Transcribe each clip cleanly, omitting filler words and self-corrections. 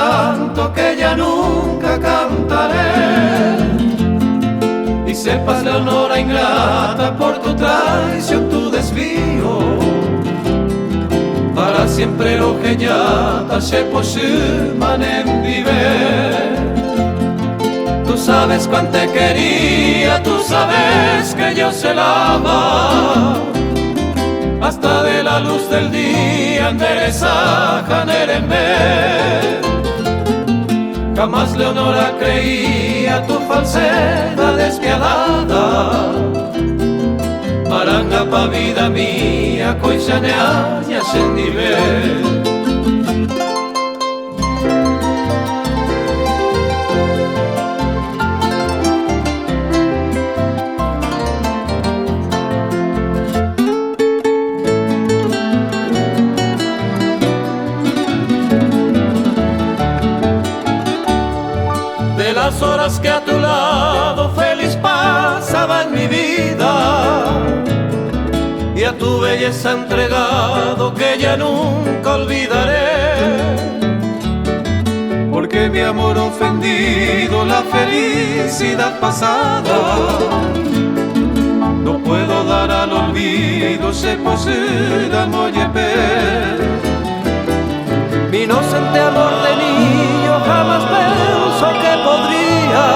canto que ya nunca cantaré. Y sepas, Leonora ingrata, por tu traición, tu desvío, para siempre lo que ya se poshuman viver. Tú sabes cuánto te quería, tú sabes que yo se la ama, hasta de la luz del día endereza Janerembe. Jamás, Leonora, creía tu falsedad despiadada. Maranga pa vida mía, coisaneaña sendive. De las horas que a tu lado feliz pasaba en mi vida, y a tu belleza entregado que ya nunca olvidaré. Porque mi amor ofendido la felicidad pasada no puedo dar al olvido, se posida moyepe. Mi inocente amor de niño jamás pensó que podría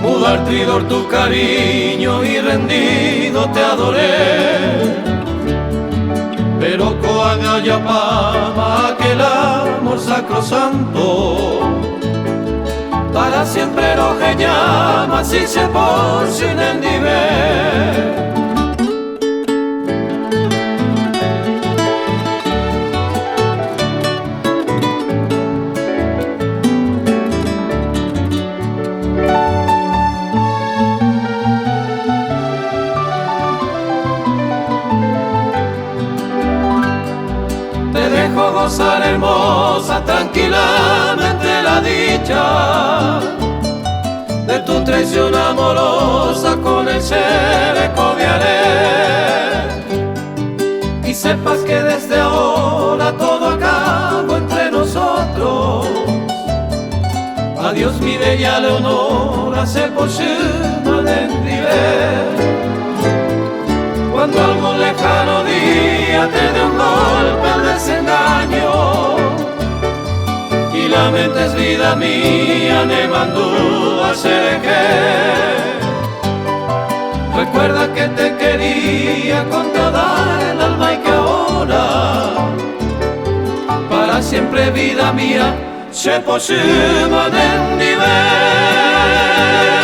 mudar tridor tu cariño, y rendido te adoré. Pero coaga pama aquel amor sacrosanto, para siempre lo que llama si se sin endiver. Dejo gozar hermosa tranquilamente la dicha de tu traición amorosa, con el ser cobiaré. Y sepas que desde ahora todo acabó entre nosotros. Adiós mi bella Leonora, se poshuman en viver. Cuando algún lejano día te dé un golpe al desengaño y lamentes vida mía, ne mandó a ser que recuerda que te quería con toda el alma, y que ahora para siempre vida mía se poshuman en nivel.